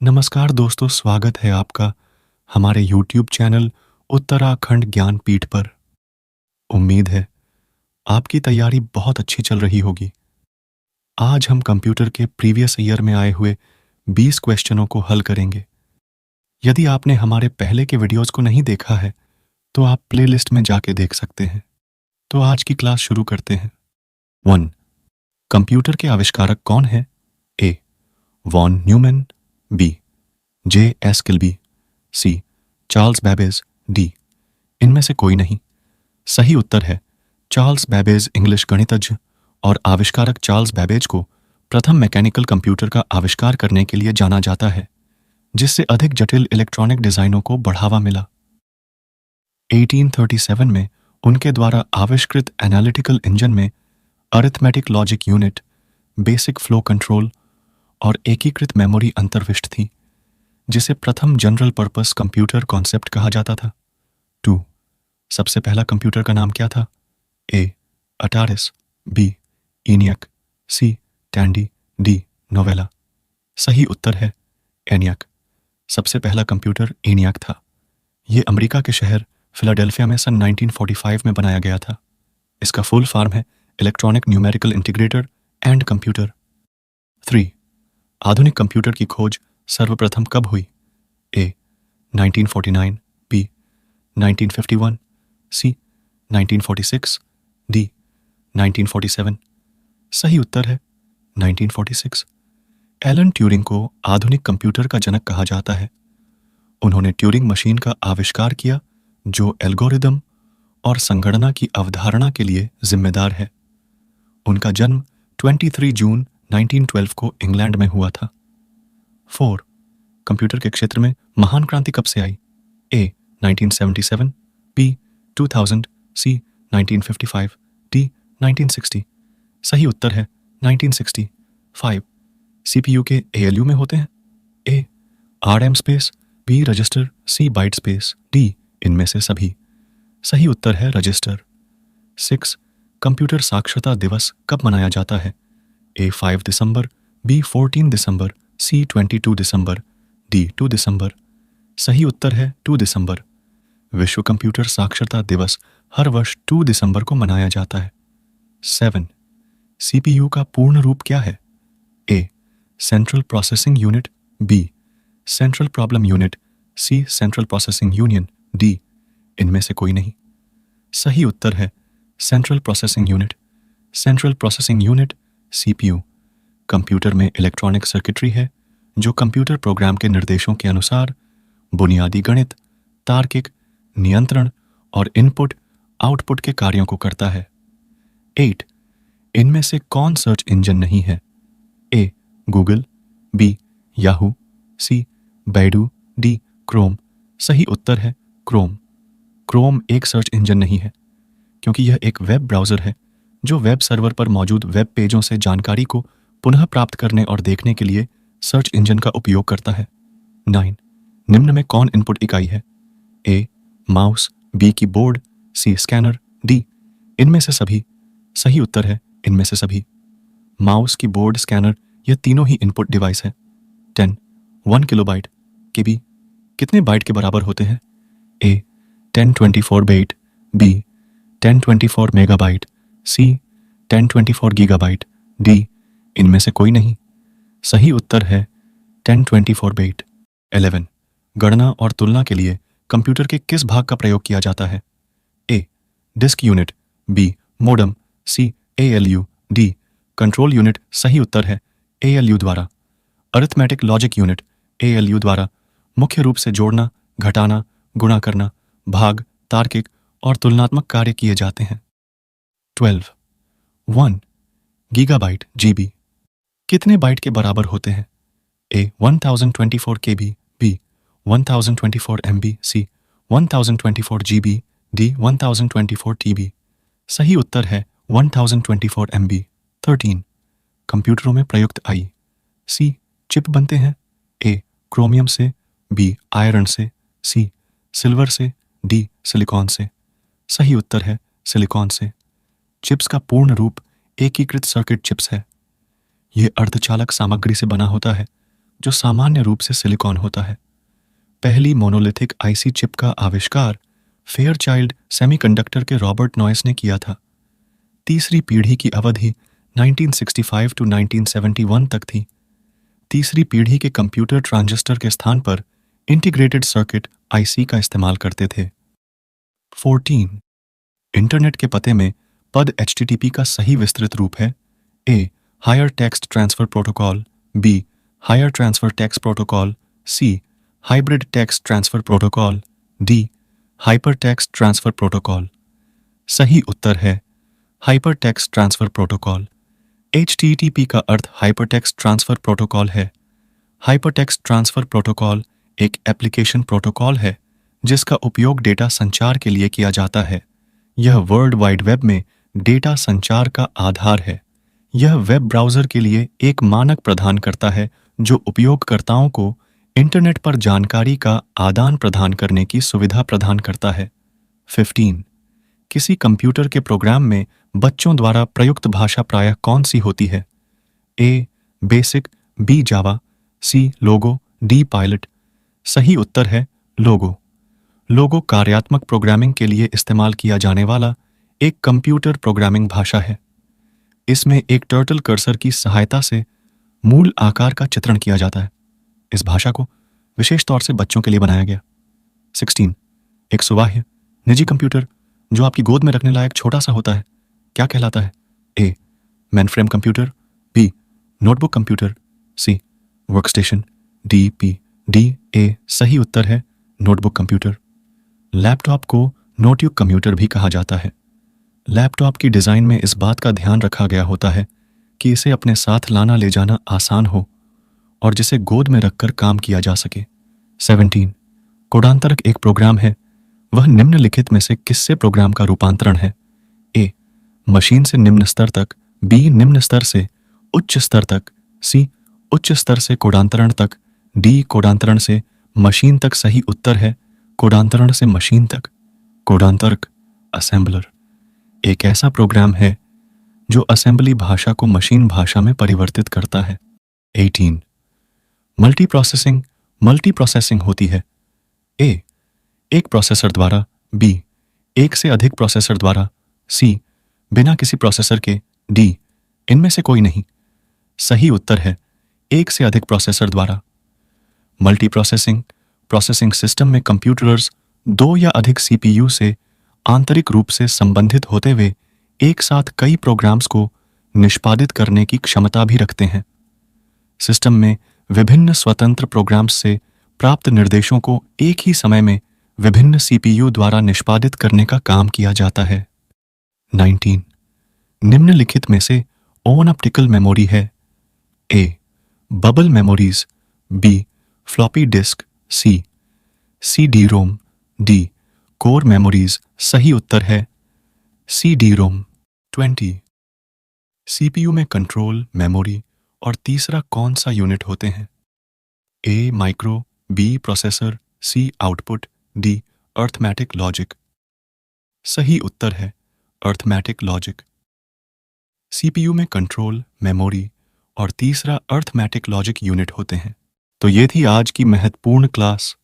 नमस्कार दोस्तों, स्वागत है आपका हमारे YouTube चैनल उत्तराखंड ज्ञानपीठ पर। उम्मीद है आपकी तैयारी बहुत अच्छी चल रही होगी। आज हम कंप्यूटर के प्रीवियस ईयर में आए हुए 20 क्वेश्चनों को हल करेंगे। यदि आपने हमारे पहले के वीडियोस को नहीं देखा है, तो आप प्लेलिस्ट में जाके देख सकते हैं। तो आज की क्लास शुरू करते हैं। 1. कंप्यूटर के आविष्कारक कौन है? A. Von Neumann, B. J. S. Kilby, C. Charles Babbage, D. इनमें से कोई नहीं। सही उत्तर है चार्ल्स बैबेज। इंग्लिश गणितज्ञ और आविष्कारक चार्ल्स बैबेज को प्रथम मैकेनिकल कंप्यूटर का आविष्कार करने के लिए जाना जाता है, जिससे अधिक जटिल इलेक्ट्रॉनिक डिजाइनों को बढ़ावा मिला। 1837 में उनके द्वारा आविष्कृत एनालिटिकल इंजन में arithmetic logic unit, basic flow control और एकीकृत मेमोरी अंतर्विष्ट थी, जिसे प्रथम जनरल पर्पस कंप्यूटर कॉन्सेप्ट कहा जाता था। 2. सबसे पहला कंप्यूटर का नाम क्या था? ए. अटारिस, बी. इनियक, सी. टैंडी, डी. नोवेला। सही उत्तर है एनियक। सबसे पहला कंप्यूटर एनियक था। यह अमेरिका के शहर फिलाडेल्फिया में सन 1945 में बनाया गया था। इसका फुल फॉर्म है electronic numerical integrator and computer. 3. आधुनिक कंप्यूटर की खोज सर्वप्रथम कब हुई? ए. 1949, बी. 1951, सी. 1946, डी. 1947। सही उत्तर है 1946। एलन ट्यूरिंग को आधुनिक कंप्यूटर का जनक कहा जाता है। उन्होंने ट्यूरिंग मशीन का आविष्कार किया, जो एल्गोरिदम और संगणना की अवधारणा के लिए जिम्मेदार है। उनका जन्म 23 जून 1912 को इंग्लैंड में हुआ था। 4. कंप्यूटर के क्षेत्र में महान क्रांति कब से आई? ए. 1977, बी. 2000, सी. 1955, डी. 1960। सही उत्तर है 1960। 5. सीपीयू के एएलयू में होते हैं? A. RM space, B. Register, C. Byte space, D. इनमें से सभी। सही उत्तर है रजिस्टर। 6. कंप्यूटर साक्षरता दिवस कब मनाया जाता है? ए. 5 दिसंबर, बी. 14 दिसंबर, सी. 22 दिसंबर, डी. 2 दिसंबर। सही उत्तर है 2 दिसंबर। विश्व कंप्यूटर साक्षरता दिवस हर वर्ष 2 दिसंबर को मनाया जाता है। 7. सीपीयू का पूर्ण रूप क्या है? A. Central processing unit, B. Central problem unit, C. Central processing union, D. इनमें से कोई नहीं। सही उत्तर है central processing unit. Central processing unit CPU computer में इलेक्ट्रॉनिक सर्किटरी है, जो कंप्यूटर प्रोग्राम के निर्देशों के अनुसार बुनियादी गणित, तार्किक, नियंत्रण और इनपुट आउटपुट के कार्यों को करता है। 8. इनमें से कौन सर्च इंजन नहीं है? A. Google, B. Yahoo, C. Baidu, D. Chrome. सही उत्तर है क्रोम। क्रोम एक सर्च इंजन नहीं है, क्योंकि यह एक वेब ब्राउज़र है जो वेब सर्वर पर मौजूद वेब पेजों से जानकारी को पुनः प्राप्त करने और देखने के लिए सर्च इंजन का उपयोग करता है। 9. निम्न में कौन इनपुट इकाई है? A. Mouse, B. Keyboard, C. Scanner, D. इनमें से सभी। सही उत्तर है इनमें से सभी। माउस, कीबोर्ड, स्कैनर ये तीनों ही इनपुट डिवाइस है। 10. 1 किलोबाइट केबी कितने बाइट के बराबर होते हैं? ए. 1024 बाइट, बी. 1024 मेगाबाइट, सी. 1024 गीगाबाइट, डी. इनमें से कोई नहीं। सही उत्तर है 1024 बाइट। 11. गणना और तुलना के लिए कंप्यूटर के किस भाग का प्रयोग किया जाता है? A. Disk unit, B. Modem, C. ALU, D. Control unit. सही उत्तर है एएलयू द्वारा। अरिथमेटिक लॉजिक यूनिट एएलयू द्वारा मुख्य रूप से जोड़ना, घटाना, गुणा करना, भाग, तार्किक और तुलनात्मक कार्य किए जाते हैं। 12. 1 गीगाबाइट जीबी कितने बाइट के बराबर होते हैं? ए. 1024 केबी, बी. 1024 एमबी, सी. 1024 जीबी, डी. 1024 टीबी। सही उत्तर है 1024 एमबी। 13. कंप्यूटरों में प्रयुक्त आई। सी. चिप बनते हैं। ए. क्रोमियम से, बी. आयरन से, सी. सिल्वर से, डी. सिलिकॉन से। सही उत्तर है सिलिकॉन से। चिप्स का पूर्ण रूप एकीकृत सर्किट चिप्स है। यह अर्धचालक सामग्री से बना होता है, जो सामान्य रूप से सिलिकॉन होता है। पहली मोनोलिथिक आईसी चिप का आविष्कार फेयरचाइल्ड सेमीकंडक्टर के रॉबर्ट नॉयस ने किया था। तीसरी पीढ़ी की अवधि 1965 टू 1971 तक थी। तीसरी पीढ़ी के कंप्यूटर ट्रांजिस्टर के स्थान पर इंटीग्रेटेड सर्किट आईसी का इस्तेमाल करते थे। 14. इंटरनेट के पते में पद HTTP का सही विस्तृत रूप है: A. Higher text transfer protocol, B. Higher transfer text protocol, C. Hybrid text transfer protocol, D. Hyper text transfer protocol. सही उत्तर है hyper text transfer protocol. HTTP का अर्थ हाइपर टेक्स्ट ट्रांसफर प्रोटोकॉल है। हाइपर टेक्स्ट ट्रांसफर प्रोटोकॉल एक application protocol है जिसका उपयोग डेटा संचार के लिए किया जाता है। यह वर्ल्ड वाइड वेब में डेटा संचार का आधार है। यह वेब ब्राउज़र के लिए एक मानक प्रदान करता है जो उपयोगकर्ताओं को इंटरनेट पर जानकारी का आदान प्रदान करने की सुविधा प्रदान करता है। 15. किसी कंप्यूटर के प्रोग्राम में बच्चों द्वारा प्रयुक्त भाषा प्रायः कौन सी होती है? A. BASIC, B. Java, C. Logo, D. PILOT. सही उत्तर है लोगो। लोगो कार्यात्मक प्रोग्रामिंग के लिए इस्तेमाल किया जाने वाला एक कंप्यूटर प्रोग्रामिंग भाषा है। इसमें एक टर्टल कर्सर की सहायता से मूल आकार का चित्रण किया जाता है। इस भाषा को विशेष तौर से बच्चों के लिए बनाया गया। 16. एक सुवाह्य निजी कंप्यूटर जो आपकी गोद में रखने लायक छोटा सा होता है क्या कहलाता है? A. Mainframe computer, B. Notebook computer, C. Workstation, D. P. D. A. सही उत्तर है नोटबुक कंप्यूटर। लैपटॉप को नोटयुग कंप्यूटर भी कहा जाता है। लैपटॉप की डिज़ाइन में इस बात का ध्यान रखा गया होता है कि इसे अपने साथ लाना ले जाना आसान हो और जिसे गोद में रखकर काम किया जा सके। 17. कोडांतरक एक प्रोग्राम है। वह निम्नलिखित में से किससे प्रोग्राम का रूपांतरण है? ए. मशीन से निम्न स्तर तक, बी. निम्न स्तर से उच्च स्तर तक, सी. उच्च स्तर से कोडांतरण तक, डी. कोडांतरण से मशीन तक। सही उत्तर है कोडांतरण से मशीन तक। कोडांतरक असेंबलर एक ऐसा प्रोग्राम है जो असेंबली भाषा को मशीन भाषा में परिवर्तित करता है। 18. मल्टीप्रोसेसिंग होती है। ए. एक प्रोसेसर द्वारा, बी. एक से अधिक प्रोसेसर द्वारा, सी. बिना किसी प्रोसेसर के, डी. इनमें से कोई नहीं। सही उत्तर है एक से अधिक प्रोसेसर द्वारा। प्रोसेसिंग सिस्टम में कंप्यूटर्स दो या अधिक CPU से आंतरिक रूप से संबंधित होते हुए एक साथ कई प्रोग्राम्स को निष्पादित करने की क्षमता भी रखते हैं। सिस्टम में विभिन्न स्वतंत्र प्रोग्राम्स से प्राप्त निर्देशों को एक ही समय में विभिन्न CPU द्वारा निष्पादित करने का काम किया जाता है। 19. निम्नलिखित में से ओन ऑप्टिकल मेमोरी है? A. Bubble memories, B. Floppy disk, C. CD-ROM, D. Core memories. सही उत्तर है CD-ROM। 20. CPU में कंट्रोल, मेमोरी और तीसरा कौन सा यूनिट होते हैं? A. Micro, B. Processor, C. Output, D. Arithmetic logic. सही उत्तर है अर्थमेटिक लॉजिक। CPU में कंट्रोल, मेमोरी और तीसरा अर्थमेटिक लॉजिक यूनिट होते हैं। तो ये थी आज की महत्वपूर्ण क्लास।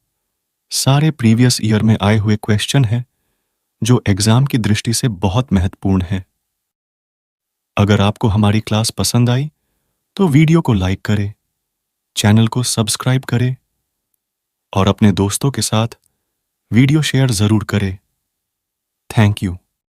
सारे प्रीवियस ईयर में आए हुए क्वेश्चन हैं जो एग्जाम की दृष्टि से बहुत महत्वपूर्ण है। अगर आपको हमारी क्लास पसंद आई तो वीडियो को लाइक करें, चैनल को सब्सक्राइब करें और अपने दोस्तों के साथ वीडियो शेयर जरूर करें। Thank you.